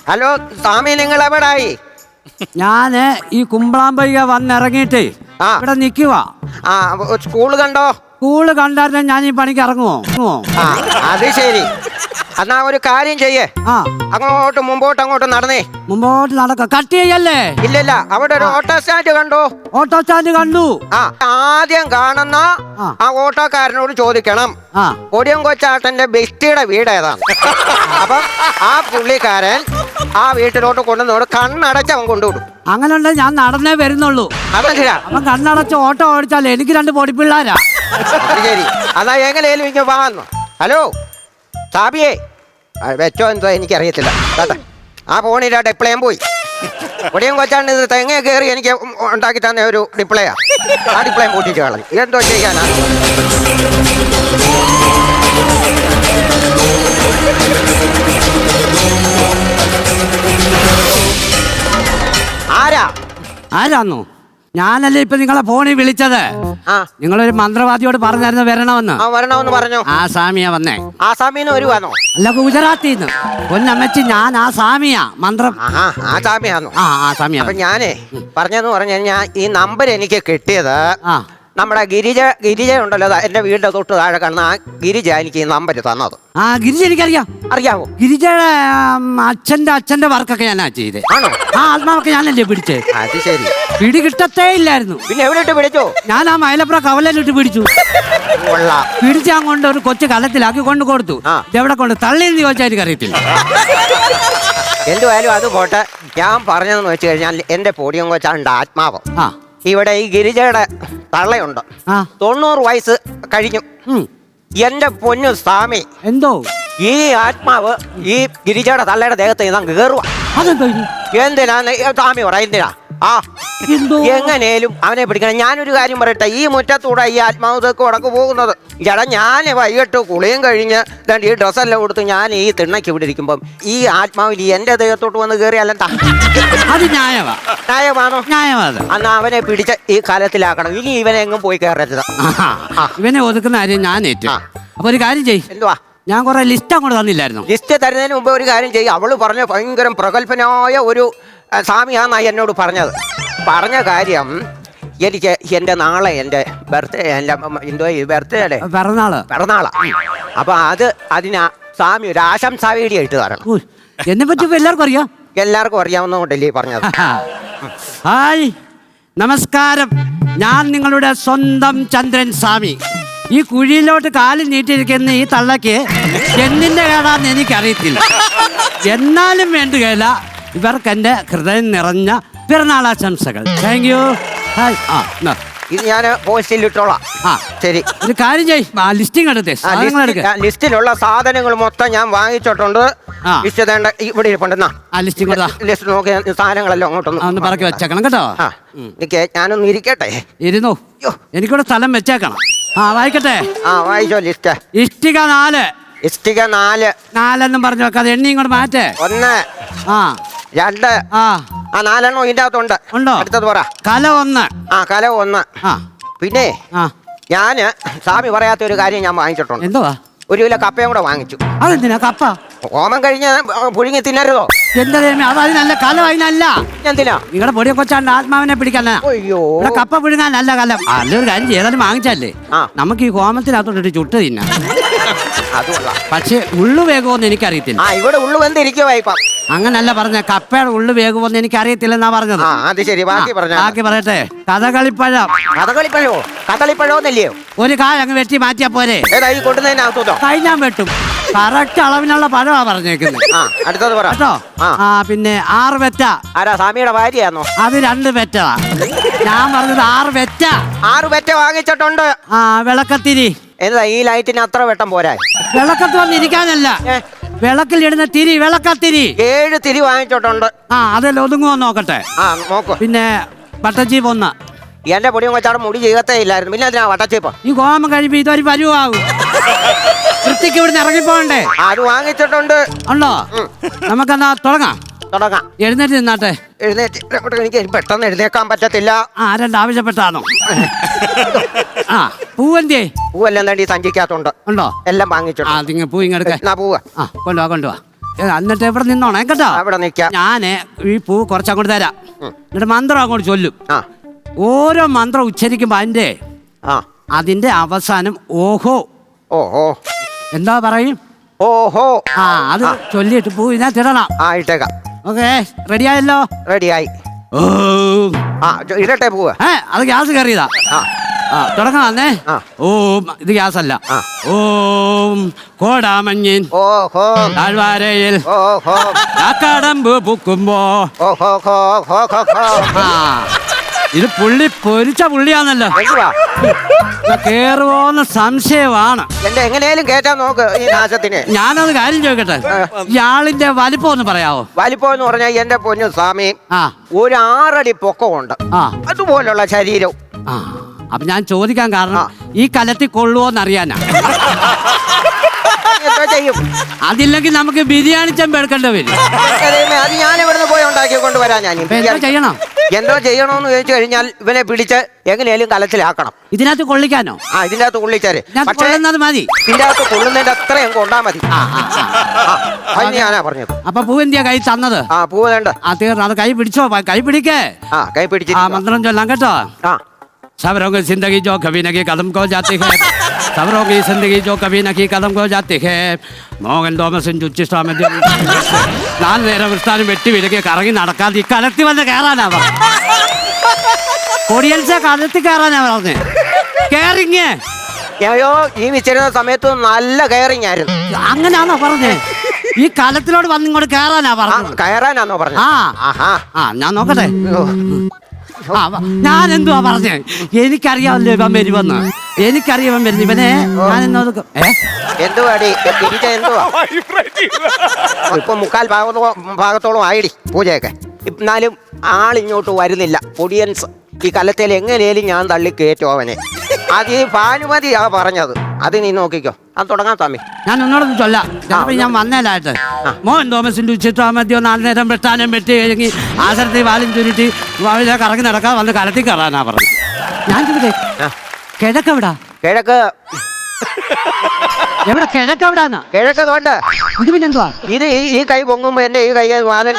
Hello സ്വാമി, നിങ്ങൾ എവിടായി? ഞാന് ഈ കുമ്പളാമ്പയ്യ വന്നിറങ്ങിയിട്ട് ഇവിടെ നിൽക്കുക. സ്കൂള് കണ്ടോ? സ്കൂള് കണ്ടായിരുന്നെ ഞാൻ ഈ പണിക്ക് ഇറങ്ങുമോ? അത് ശരി. എന്നാ ഒരു കാര്യം ചെയ്യേ, അങ്ങോട്ട് മുമ്പോട്ട് നടന്നേ. മുമ്പോട്ട് നടക്ക. കട്ട് ചെയ്യല്ലേ? ഇല്ല, അവിടെ ഒരു ഓട്ടോ സ്റ്റാൻഡ് കണ്ടോ? ഓട്ടോ സ്റ്റാൻഡ് കണ്ടു. ആദ്യം കാണുന്ന ആ ഓട്ടോക്കാരനോട് ചോദിക്കണം കൊടിയം കൊച്ചാട്ടന്റെ ബെസ്റ്റിയുടെ വീട് ഏതാണ്. അപ്പം ആ പുള്ളിക്കാരൻ ആ വീട്ടിലോട്ട് കൊണ്ടുവന്നോട് കണ്ണടച്ച് അവൻ കൊണ്ടുവിടും. അങ്ങനെ ഉണ്ടെങ്കിൽ ഞാൻ നടന്നേ വരുന്നുള്ളൂ. അതെന്തിനാ? അവൻ കണ്ണടച്ച് ഓട്ടോ ഓടിച്ചാൽ എനിക്ക് 2 പൊടിപ്പിള്ളാരാ. ശരി, അതാ എങ്ങനെയാലും എനിക്ക് വാങ്ങുന്നു. ഹലോ സാബിയേ, വെച്ചോ എന്തോ എനിക്കറിയത്തില്ല കേട്ടെ. ആ ഫോണിലാ ഡിപ്ലേയും പോയി. കൊടിയം കൊച്ചാണ്ട് ഇത് തെങ്ങ കയറി എനിക്ക് ഉണ്ടാക്കി തന്നെ ഒരു ഡിപ്ലേയാ. ആ ഡിപ്ലേയും പൊട്ടിച്ച് കളഞ്ഞു. എന്തോ ചെയ്യാനാ? ആരാന്നോ? ഞാനല്ലേ ഇപ്പൊ നിങ്ങളെ ഫോണിൽ വിളിച്ചത്. നിങ്ങളൊരു മന്ത്രവാദിയോട് പറഞ്ഞായിരുന്നു വരണമെന്ന് പറഞ്ഞു. ആ സാമിയാ വന്നേ. ആ സാമിന്ന് വരുവാന്നോ? അല്ല, ഗുജറാത്തിന്ന്. ഒന്നമ്മച്ചി, ഞാൻ ആ സാമിയാ മന്ത്രം. ആ സാമിയാന്നോ? ആ സാമിയാ. അപ്പൊ ഞാനേ പറഞ്ഞു ഞാൻ ഈ നമ്പർ എനിക്ക് കിട്ടിയത് നമ്മുടെ ഗിരിജ ഉണ്ടല്ലോ, എന്റെ വീടിന്റെ തൊട്ട് താഴെ കാണുന്ന ആ ഗിരിജ എനിക്ക് ഈ നമ്പർ തന്നത്. ഗിരിജ എനിക്കറിയാം. അറിയാവോ? ഗിരിജയുടെ അച്ഛന്റെ വർക്കൊക്കെ ഞാനാ ചെയ്തേ. ആണോ? ആത്മാവൊക്കെ ഞാനല്ലേ പിടിച്ചേ. അത് ശരി. പിടി കിട്ടത്തേ ഇല്ലായിരുന്നു. പിന്നെ എവിടെ ഇട്ട് പിടിച്ചോ? ഞാൻ ആ മൈലപ്ര കവലിട്ട് പിടിച്ചു. പിടിച്ചാൻ കൊണ്ട് ഒരു കൊച്ചു കലത്തിലാക്കി കൊണ്ട് കൊടുത്തു. എവിടെ കൊണ്ട് തള്ളിയെന്ന് ചോദിച്ചാൽ എനിക്കറിയത്തില്ല. എന്തുവായാലും അത് പോട്ടെ. ഞാൻ പറഞ്ഞതെന്ന് വെച്ച് കഴിഞ്ഞാൽ എന്റെ പൊടിയം കൊച്ചാണ്ട് ആത്മാവ് ഇവിടെ ഈ ഗിരിജയുടെ തള്ളയുണ്ട്. 90 വയസ്സ് കഴിഞ്ഞു. എന്റെ പൊന്നു സ്വാമി, എന്തോ ഈ ആത്മാവ് ഈ ഗിരിജയുടെ തള്ളയുടെ ദേഹത്ത് ഇതാ കേറുക. എന്തിനാ സ്വാമി പറ? എന്തിനാ? എങ്ങനെയും അവനെ പിടിക്കണം. ഞാനൊരു കാര്യം പറയട്ടെ, ഈ മുറ്റത്തൂടെ ഈ ആത്മാവ് തെക്ക് ഉടക്ക് പോകുന്നത്. ചേട്ടാ, ഞാൻ വൈകിട്ട് കുളിയും കഴിഞ്ഞ് ഈ ഡ്രസ്സെല്ലാം കൊടുത്ത് ഞാൻ ഈ തിണ്ണയ്ക്ക് ഇവിടെ ഇരിക്കുമ്പം ഈ ആത്മാവിൽ എന്റെ ദേഹത്തോട്ട് വന്ന് കയറിയല്ലെന്താ? അത് ന്യായമാണോ? അന്ന് അവനെ പിടിച്ച് ഈ കാലത്തിലാക്കണം. ഇനി ഇവനെ എങ്ങും പോയി കയറരുത്. ഇവനെ ഒതുക്കുന്ന കാര്യം ഞാൻ ഏറ്റു. അപ്പൊ ഒരു കാര്യം ചെയ്യും. എന്തുവാ? ഞാൻ കുറെ ലിസ്റ്റ് അങ്ങോട്ട് തന്നില്ലായിരുന്നു. ലിസ്റ്റ് തരുന്നതിന് മുമ്പ് ഒരു കാര്യം ചെയ്യും. അവള് പറഞ്ഞ ഭയങ്കര പ്രഗത്ഭനായ ഒരു സ്വാമിയാന്നായി എന്നോട് പറഞ്ഞ കാര്യം എനിക്ക് എൻ്റെ നാളെ എൻ്റെ ബർത്ത്ഡേ, എൻ്റെ എന്തോ ബർത്ത്ഡേ പിറന്നാളാ. അപ്പൊ അതിനാ സ്വാമി ഒരു ആശംസാ വീഡിയോ ഇട്ട് തരണം. എന്നെ പറ്റി എല്ലാവർക്കും അറിയാവുന്നതുകൊണ്ടല്ലേ പറഞ്ഞത്. ഹായ്, നമസ്കാരം. ഞാൻ നിങ്ങളുടെ സ്വന്തം ചന്ദ്രൻ സ്വാമി. ഈ കുഴിയിലോട്ട് കാലിൽ നീട്ടിയിരിക്കുന്ന ഈ തള്ളക്ക് എന്തിന്റെ കേടാന്ന് എനിക്കറിയത്തില്ല. എന്നാലും വേണ്ടുകയില്ല, ഇവർക്ക് എൻ്റെ ഹൃദയം നിറഞ്ഞ പിറന്നാളാശംസകൾ. Thank you. ഇത് ഞാൻ പോസ്റ്റിൽ ഇട്ടോളാം. ശരി, ഒരു കാര്യം ചെയ്യ്, ലിസ്റ്റിംഗ് എടുത്തേ. ലിസ്റ്റിലുള്ള സാധനങ്ങൾ മൊത്തം ഞാൻ വാങ്ങിച്ചിട്ടുണ്ട്. ഇവിടെ ഇരിപ്പുണ്ടെന്നാ ലിസ്റ്റ് നോക്കി സാധനങ്ങളെല്ലാം അങ്ങോട്ടൊന്ന് പറക്കി വെച്ചേക്കണം കേട്ടോ. ഞാനൊന്ന് ഇരിക്കട്ടെ. ഇരുന്നു. എനിക്കൂടെ സ്ഥലം വെച്ചേക്കണം. വായിക്കട്ടെ. വായിച്ചോ ലിസ്റ്റ്. ഇഷ്ടിക 4 4 പറഞ്ഞു വെക്കാതെ എണ്ണി ഇങ്ങോട്ട് മാറ്റേ. 1 2 4 ഇതിന്റെ അകത്തുണ്ട്. അടുത്തത് പറ. കല 1. കല 1. പിന്നെ ഞാന് സ്വാമി പറയാത്ത ഒരു കാര്യം ഞാൻ വാങ്ങിച്ചിട്ടുണ്ട്. എന്തുവാ? 1 കിലോ കപ്പയും കൂടെ വാങ്ങിച്ചു. അതെന്തിനാ കപ്പ? ഹോമം കഴിഞ്ഞ് പുഴുങ്ങി തിന്നരുതോ? എന്താ അതിനല്ല, കലം അതിനല്ല. എന്തിനാ? നിങ്ങളുടെ പൊടിയെ കൊച്ചാണ്ട് ആത്മാവിനെ പിടിക്കാനാ. കപ്പ പുഴുങ്ങാനല്ല കലം. നല്ലൊരു കാര്യം ചെയ്താലും വാങ്ങിച്ചല്ലേ, നമുക്ക് ഈ ഹോമത്തിനകത്തോട്ട് ചുട്ട് തിന്നാം. പക്ഷെ ഉള്ളു വേഗമെന്ന് എനിക്കറിയത്തില്ല. ഇവിടെ ഉള്ളു വെന്തിരിക്കുവാ ഇപ്പം. അങ്ങനല്ല പറഞ്ഞ, കപ്പയുടെ ഉള്ളു വേഗമെന്ന് എനിക്ക് അറിയത്തില്ലെന്നാ പറഞ്ഞത്. അത് ശരി, ബാക്കി പറയട്ടെ. കദളിപ്പഴമൊന്നല്ലയോ? ഒരു കായ അങ്ങ് വെട്ടി മാറ്റിയാ പോരെ. കഴിഞ്ഞാൻ വെട്ടും. കറക്റ്റ് അളവിനുള്ള പഴമാ പറഞ്ഞേക്കുന്നത്. അടുത്തത് പറ കേട്ടോ. പിന്നെ 6 വെറ്റ. സ്വാമിയുടെ ഭാര്യയാണോ? അത് 2 വെറ്റതാ. ഞാൻ പറഞ്ഞത് 6 വെറ്റ. 6 വെറ്റ വാങ്ങിച്ചിട്ടുണ്ട്. വിളക്കത്തിരി. എന്താ ഈ ലൈറ്റിന് അത്ര വെട്ടം പോരാ? വിളക്കത്ത് വന്നിരിക്കാനല്ല, വിളക്കിലിടുന്ന തിരി, വിളക്കത്തിരി. 7 തിരി വാങ്ങിച്ചിട്ടുണ്ട്. അതെല്ലാം ഒതുങ്ങുമോ നോക്കട്ടെ. നോക്കൂ. പിന്നെ വട്ടച്ചീപ്പ് 1. എന്റെ പൊടിയും കൊച്ചാടെ മുടി ചെയ്യത്തേ ഇല്ലായിരുന്നു. പിന്നെ അതിനാ വട്ടച്ചീപ്പ്. ഈ ഹോമം കഴിയുമ്പോ ഇതൊരു പരുവാകും. വൃത്തിക്ക് ഇവിടുന്ന് ഇറങ്ങിപ്പോണ്ടേ. അത് വാങ്ങിച്ചിട്ടുണ്ട്. ഉണ്ടോ? നമുക്കെന്നാ തുടങ്ങാം. എഴുന്നേറ്റ് നിന്നാട്ടെ. എനിക്ക് പെട്ടെന്ന് എഴുന്നേക്കാൻ പറ്റത്തില്ല. ആരെല്ലാം ആവശ്യപ്പെട്ടാണോ? പൂവന്റെ പൂവെല്ലാം സഞ്ചിക്കാത്തുണ്ട്. ഉണ്ടോ? എല്ലാം വാങ്ങിച്ചിട്ടുണ്ട്. പൂ ഇങ്ങെടുക്ക. പൂവ് കൊണ്ടുപോവാ. എന്നിട്ട് എവിടെ നിന്നോണേ കേട്ടോ. അവിടെ നിൽക്കാം. ഞാന് ഈ പൂ കുറച്ചങ്ങോട്ട് തരാം. എന്നിട്ട് മന്ത്രം അങ്ങോട്ട് ചൊല്ലും. ആ ഓരോ മന്ത്രം ഉച്ചരിക്കുമ്പോ ആ അതിന്റെ അവസാനം ഓഹോ. ഓഹോ എന്താ പറയും? ഓഹോ. ആ അത് ചൊല്ലിയിട്ട് പൂ ഇതിനകത്ത് ഇടണം. ആ ഇട്ടേക്കാം. ഓക്കെ, റെഡിയായല്ലോ? റെഡിയായി. ആ ഇടട്ടെ പൂവ്. അത് ഗ്യാസ് കയറിയതാ. തുടങ്ങാന്നേ. ഓം, ഇത് ഗ്യാസ് അല്ല. ഓം കോടാമഞ്ഞിൻ ഓഹോ താഴ്വാരയിൽ ഓഹോ കാക്കടമ്പ് പൂക്കുമ്പോ. ഓഹോ ഹോ ഹോ ഹോ ഹോ. ആ ഇത് പുള്ളി പൊരിച്ച പുള്ളിയാന്നല്ലോ. എന്തുവാ കേറുവോന്ന് സംശയമാണ്. എന്റെ എങ്ങനെയാലും കേറ്റാൻ നോക്ക് ഈ നാശത്തിന്. ഞാനത് കാര്യം ചോദിക്കട്ടെ, ഇയാളിന്റെ വലിപ്പം ഒന്ന് പറയാവോ? വലിപ്പം എന്ന് പറഞ്ഞാൽ എന്റെ പൊന്നു സ്വാമി ഒരു 6 അടി പൊക്കമുണ്ട്. അതുപോലുള്ള ശരീരവും. അപ്പൊ ഞാൻ ചോദിക്കാൻ കാരണം ഈ കലത്തിൽ കൊള്ളുവോന്നറിയാനാ. ചെയ്യും. അതില്ലെങ്കിൽ നമുക്ക് ബിരിയാണി ചെമ്പ് എടുക്കേണ്ടി വരും. അത് ഞാൻ ഇവിടുന്ന് പോയി ഉണ്ടാക്കി കൊണ്ടുവരാൻ. ഞാൻ ചെയ്യണം. എന്തോ ചെയ്യണോന്ന് ചോദിച്ചു കഴിഞ്ഞാൽ ഇവനെ പിടിച്ച് എങ്ങനെയാലും കലത്തിലാക്കണം. ഇതിനകത്ത് കൊള്ളിക്കാനോ? ഇതിന്റെ അകത്ത് കൊള്ളിച്ചാര്. പക്ഷേ മതി. ഇതിന്റെ അകത്ത് കൊള്ളുന്നതിന്റെ അത്രയും കൊണ്ടാ മതി. അത് ഞാനാ പറഞ്ഞത്. അപ്പൊ പൂ എന്തിയാ കൈ തന്നത്? പൂവ് വേണ്ട. തീർന്നു. അത് കൈ പിടിച്ചോ. കൈ പിടിക്കേ. കൈ പിടിച്ച് മന്ത്രം ചൊല്ലാം കേട്ടോ. सबरों की जिंदगी जो कभी न की कदम को जाती है, सबरों की जिंदगी जो कभी न की कदम को जाती है. മോഹൻ തോമസും ചുച്ചിഷ്ടാമ 4 നേരം വൃത്താനും വെട്ടി വിലക്കി കറങ്ങി നടക്കാതെ ഈ കലത്തി വന്ന് കയറാനാ പറഞ്ഞത്. കൊടിയൻസ കലത്തി കയറാനാ പറഞ്ഞത്. കയറിങ്ങേ. അയ്യോ ഈ വിച്ചിരുന്ന സമയത്ത് നല്ല കയറിങ് ആയിരുന്നു. അങ്ങനാണോ പറഞ്ഞേ? ഈ കലത്തിലോട് വന്ന് ഇങ്ങോട്ട് കയറാനാ പറഞ്ഞത്. കയറാനാന്നോ പറഞ്ഞത്? ഞാൻ നോക്കട്ടെ. ഞാൻ എന്തുവാ പറഞ്ഞേ? എനിക്കറിയാമല്ലോ ഇവൻ വരുമെന്ന്. എനിക്കറിയാൻ വരുന്നു ഇവനെ. ഞാൻ എന്തുവാടി എന്തുവാ ഇപ്പൊ 3/4 ഭാഗത്തോളം ആയിടി പൂജയൊക്കെ. എന്നാലും ആളിങ്ങോട്ട് വരുന്നില്ല. പൊടിയൻസ് ഈ കലത്തിൽ എങ്ങനെയാലും ഞാൻ തള്ളി കയറ്റും അവനെ. അത് ഈ ഭാനുമതിയാ പറഞ്ഞത്. അത് നീ നോക്കിക്കോ. അത് തുടങ്ങാൻ തമ്മി. ഞാൻ ഒന്നോടൊന്ന് ചൊല്ലാം. ഞാൻ വന്നേലായിട്ട് മോഹൻ തോമസിന്റെ ഉച്ചിട്ടാമദ്യോ 4 നേരം വെട്ടാനും വെട്ടി കഴിഞ്ഞ് ആസരത്തിൽ വാലും ചുരുട്ടി വാവിലെ കറങ്ങി നടക്കാതെ വന്ന് കലത്തിൽ കയറാനാ പറഞ്ഞു. ഞാൻ ചോദിച്ചേ, കിഴക്കെവിടാ? കിഴക്ക് എവിടെ? കിഴക്കെവിടാന്നാ? കിഴക്ക് കൊണ്ട് ഇത് പിന്നെന്തുവാ? ഇത് ഈ കൈ പൊങ്ങുമ്പോ എന്റെ ഈ കൈ വാതിൽ